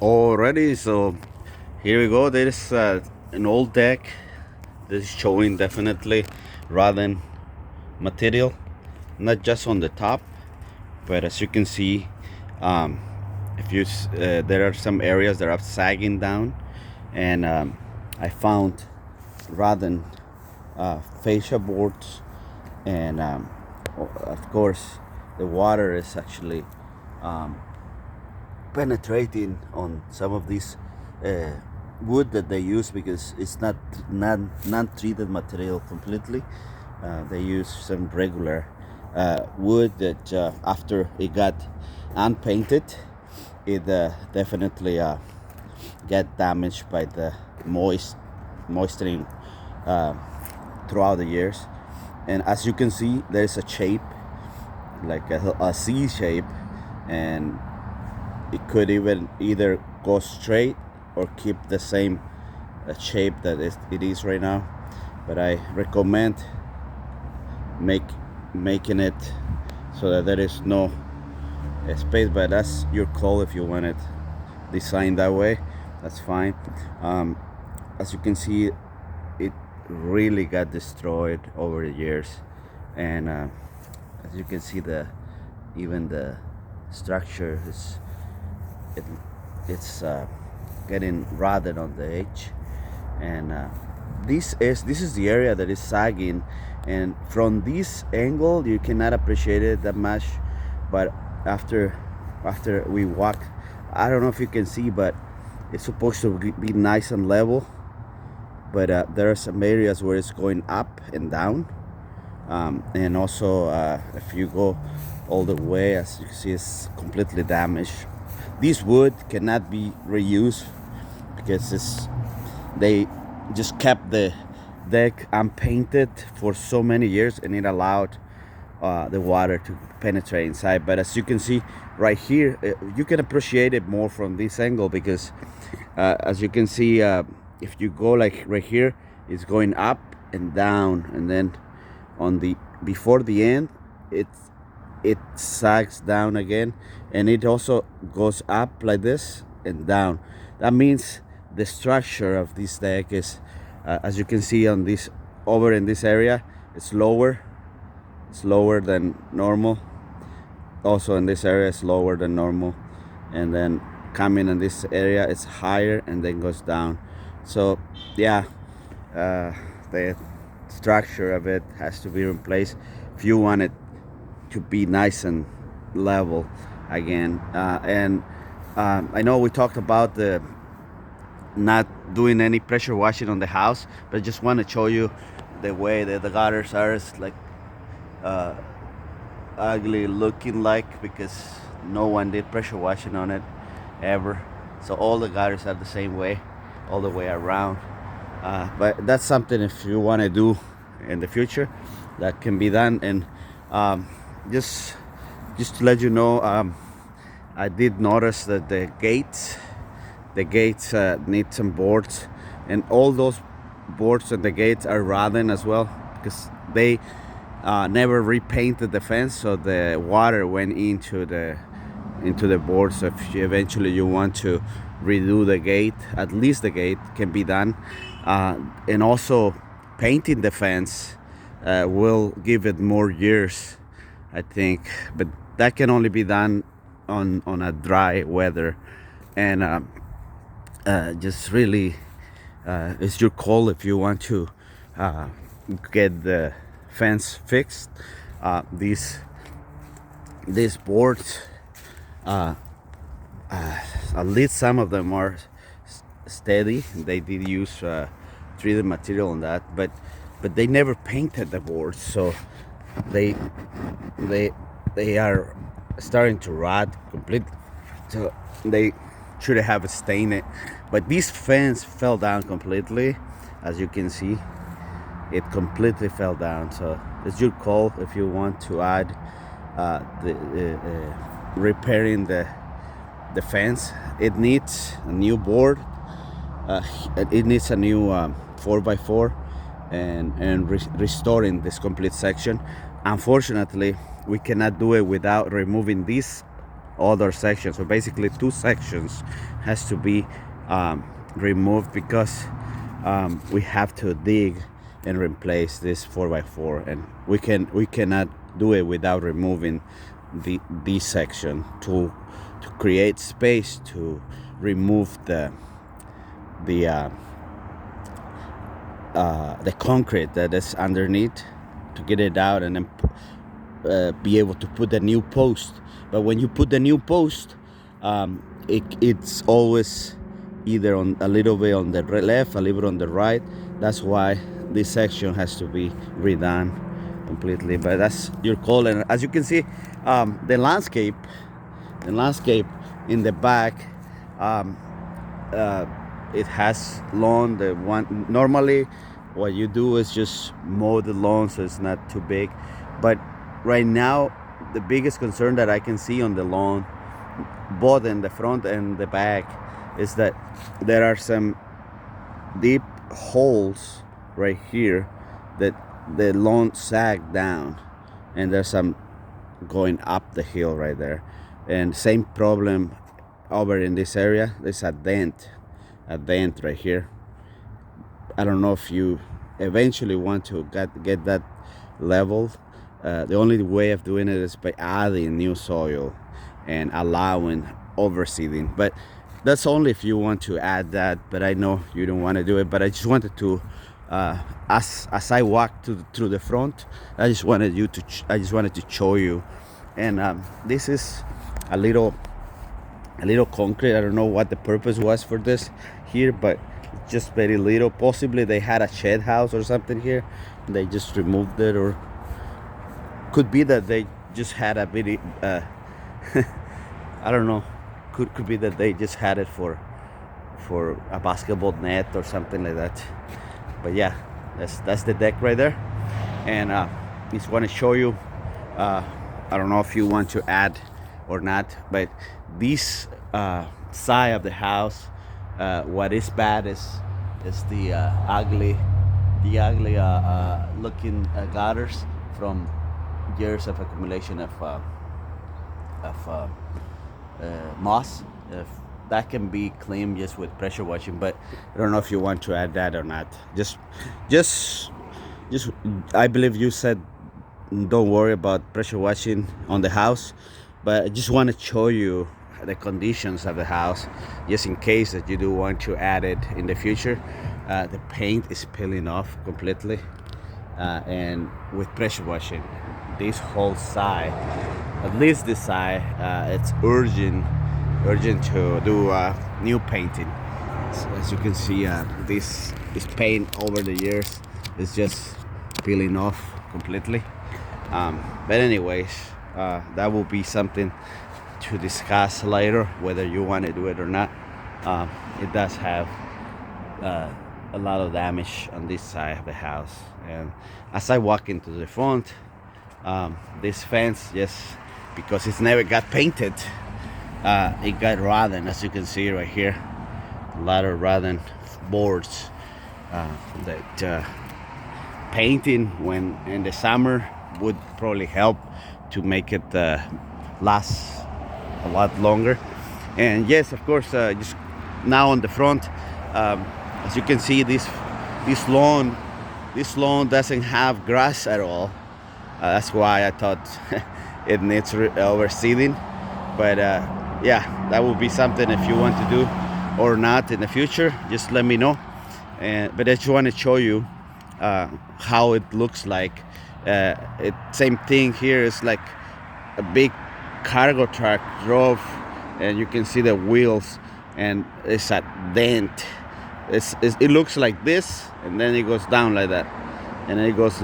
Already, so here we go. There's an old deck. This is showing definitely rotten material, not just on the top, but as you can see, um, if you there are some areas that are sagging down, and I found rotten fascia boards, and of course, the water is actually um, penetrating on some of these uh, wood that they use because it's not non-treated material completely. They use some regular wood that after it got unpainted, it definitely get damaged by the moistening uh, throughout the years. And as you can see, there's a shape like a C shape, and it could even either go straight or keep the same shape that it is right now. But I recommend making it so that there is no space, but that's your call. If you want it designed that way, that's fine. As you can see, it really got destroyed over the years, and as you can see, even the structure is it it's getting rotted on the edge, and this is the area that is sagging, and from this angle you cannot appreciate it that much, but after we walk, I don't know if you can see, but it's supposed to be nice and level, but there are some areas where it's going up and down, and also if you go all the way, as you can see, it's completely damaged. This wood cannot be reused because they just kept the deck unpainted for so many years, and it allowed the water to penetrate inside. But as you can see right here, you can appreciate it more from this angle because as you can see, if you go like right here, it's going up and down, and then on the before the end, it sags down again, and it also goes up like this and down. That means the structure of this deck is, as you can see on this, over in this area, it's lower than normal. Also in this area it's lower than normal, and then coming in this area it's higher and then goes down. So yeah, the structure of it has to be replaced if you want it to be nice and level again. And I know we talked about the not doing any pressure washing on the house, but I just want to show you the way that the gutters are. It's like uh, ugly looking, like, because no one did pressure washing on it ever. So all the gutters are the same way all the way around. But that's something, if you want to do in the future, that can be done. And um, just to let you know, I did notice that the gates need some boards, and all those boards and the gates are rotten as well because they never repainted the fence, so the water went into the board. So if eventually you want to redo the gate, at least the gate can be done, and also painting the fence will give it more years, I think, but that can only be done on a dry weather, and just really it's your call if you want to uh, get the fence fixed. These boards, at least some of them are steady. They did use treated material on that, but they never painted the boards, so they they they are starting to rot completely. So they should have stained it. But this fence fell down completely, as you can see. It completely fell down. So it's your call if you want to add the repairing the fence. It needs a new board. It needs a new 4x4, and restoring this complete section. Unfortunately, we cannot do it without removing this other sections. So basically 2 sections has to be removed because we have to dig and replace this 4x4, and we cannot do it without removing the section to create space to remove the concrete that is underneath, to get it out, and then be able to put the new post. But when you put the new post, it's always either on a little bit on the left, a little bit on the right. That's why this section has to be redone completely. But that's your call. And as you can see, the landscape in the back, it has lawn. The one normally what you do is just mow the lawn so it's not too big. But right now, the biggest concern that I can see on the lawn, both in the front and the back, is that there are some deep holes right here that the lawn sagged down, and there's some going up the hill right there. And same problem over in this area. There's a dent right here. I don't know if you eventually want to get that leveled. The only way of doing it is by adding new soil and allowing overseeding. But that's only if you want to add that. But I know you don't want to do it. But I just wanted to, as I walked through the front, I just wanted to show you. And this is a little concrete. I don't know what the purpose was for this here, but just very little. Possibly they had a shed house or something here, and they just removed it, or could be that they just had a very I don't know, could be that they just had it for a basketball net or something like that. But yeah, that's the deck right there. And just want to show you, I don't know if you want to add or not, but this side of the house, what is bad is the ugly looking gutters from years of accumulation of moss. That can be cleaned just with pressure washing, but I don't know if you want to add that or not. Just I believe you said don't worry about pressure washing on the house, but I just want to show you the conditions of the house, just in case that you do want to add it in the future. The paint is peeling off completely, and with pressure washing, this whole side, at least this side, it's urgent to do new painting. So as you can see, this paint over the years is just peeling off completely. But anyways, that will be something to discuss later, whether you want to do it or not. It does have a lot of damage on this side of the house. And as I walk into the front, this fence, just because it's never got painted, it got rotten, as you can see right here. A lot of rotten boards that painting when in the summer would probably help to make it last a lot longer. And yes, of course, just now on the front, as you can see, this lawn doesn't have grass at all. That's why I thought it needs overseeding. But yeah, that will be something if you want to do or not in the future. Just let me know. But I just want to show you how it looks like. Same thing here. Is like a big cargo truck drove, and you can see the wheels, and it's a dent. It looks like this, and then it goes down like that, and then it looks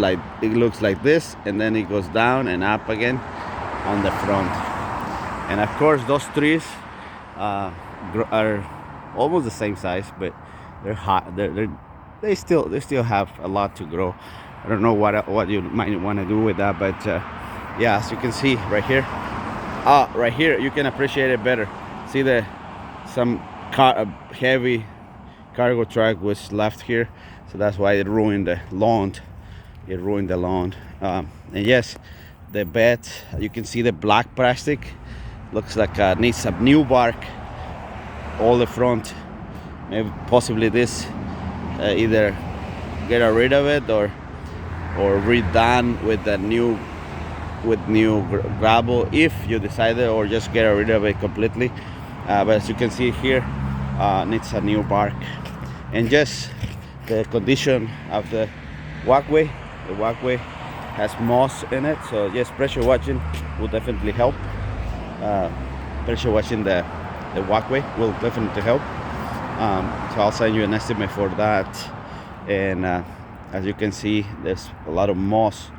like this, and then it goes down and up again on the front. And of course, those trees are almost the same size, but they're hot. They still have a lot to grow. I don't know what you might want to do with that, but yeah, as you can see right here, right here you can appreciate it better. See some heavy cargo truck was left here, so that's why it ruined the lawn. And yes, the bed, you can see the black plastic looks like needs some new bark. All the front, maybe possibly this, either get rid of it or redone with new gravel if you decided, or just get rid of it completely. But as you can see here, needs a new bark. And just the condition of the walkway. The walkway has moss in it, so just pressure washing will definitely help. Pressure washing the walkway will definitely help. So I'll send you an estimate for that. And as you can see, there's a lot of moss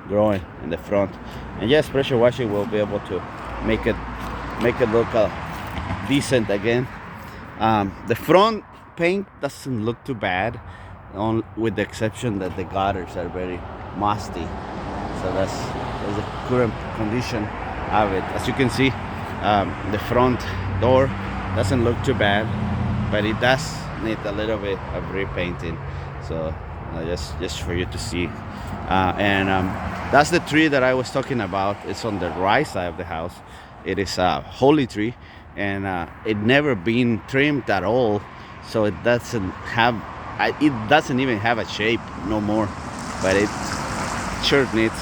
growing in the front, and yes, pressure washing will be able to make it look decent again. The front paint doesn't look too bad, with the exception that the gutters are very musty. So that's the current condition of it. As you can see, the front door doesn't look too bad, but it does need a little bit of repainting. So just for you to see. And that's the tree that I was talking about. It's on the right side of the house. It is a holy tree, and it never been trimmed at all, so it doesn't even have a shape no more. But it sure needs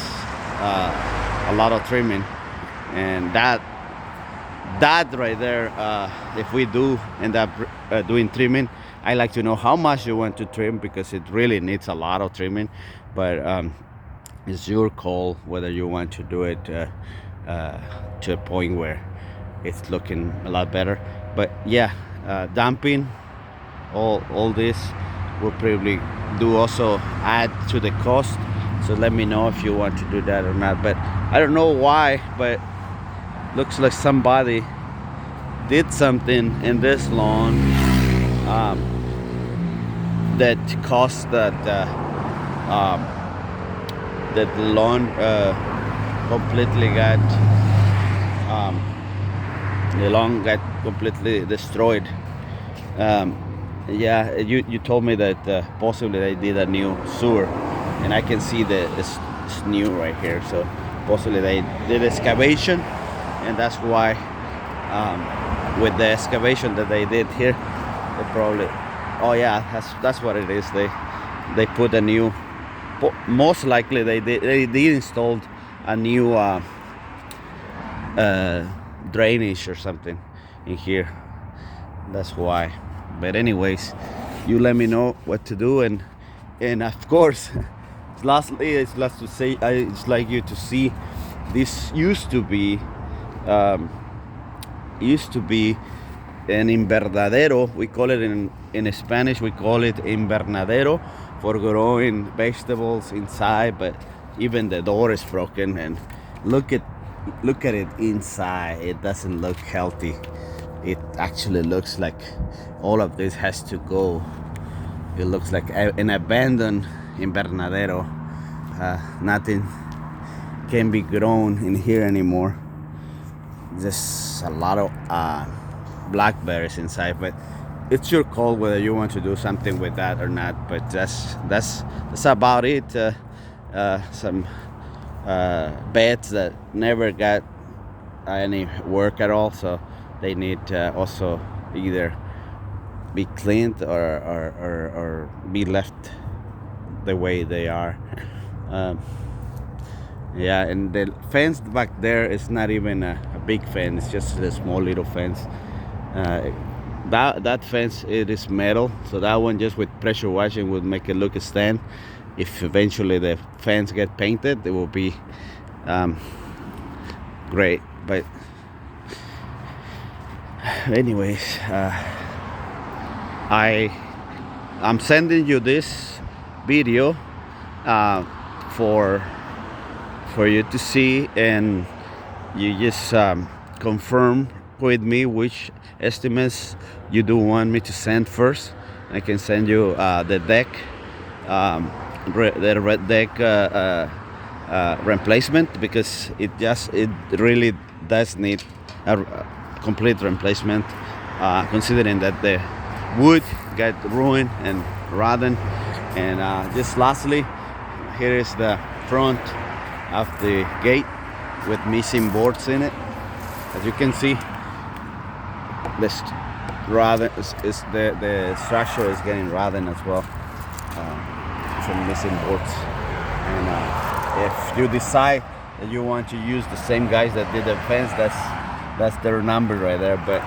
a lot of trimming. And that right there, if we do end up doing trimming, I like to know how much you want to trim, because it really needs a lot of trimming. But it's your call whether you want to do it to a point where it's looking a lot better. But yeah, dumping all this will probably do also add to the cost. So let me know if you want to do that or not. But I don't know why, but looks like somebody did something in this lawn that caused that the lawn completely got the lawn got completely destroyed. Yeah, you told me that possibly they did a new sewer, and I can see this new right here. So possibly they did excavation, and that's why with the excavation that they did here, they probably, oh yeah, that's what it is. They put a new, most likely they did installed a new drainage or something in here. That's why. But anyways, you let me know what to do, and of course, lastly, it's like you to see. This used to be an invernadero. We call it in Spanish, we call it invernadero, for growing vegetables inside. But even the door is broken, and look at it inside. It doesn't look healthy. It actually looks like all of this has to go. It looks like an abandoned invernadero. Nothing can be grown in here anymore. Just a lot of blackberries inside. But it's your call whether you want to do something with that or not. But that's about it. Some beds that never got any work at all, so they need also either be cleaned or be left the way they are. Yeah, and the fence back there is not even a big fence. It's just a small little fence. That fence, it is metal, so that one just with pressure washing would make it look a stand. If eventually the fence get painted, it will be great. But anyways, I'm sending you this video for you to see, and you just confirm with me which estimates you do want me to send first. I can send you the deck, the red deck replacement, because it really does need a complete replacement, considering that the wood got ruined and rotten. And just lastly, here is the front of the gate with missing boards in it. As you can see, this is the structure is getting rotten as well, from missing boards. And if you decide that you want to use the same guys that did the fence, that's their number right there. But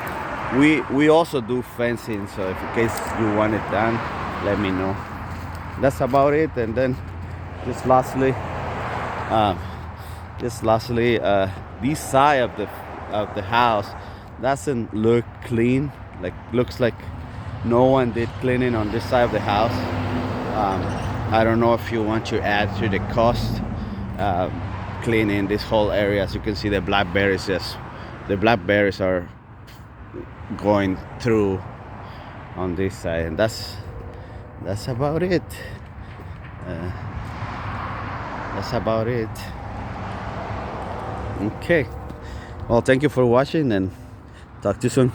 we also do fencing, so if in case you want it done, let me know. That's about it. And then just lastly, this side of the house doesn't look clean. Like, looks like no one did cleaning on this side of the house. I don't know if you want to add to the cost, cleaning this whole area. As you can see, the blackberries, yes, the blackberries are going through on this side. And that's about it. That's about it. Okay, well, thank you for watching, and talk to you soon.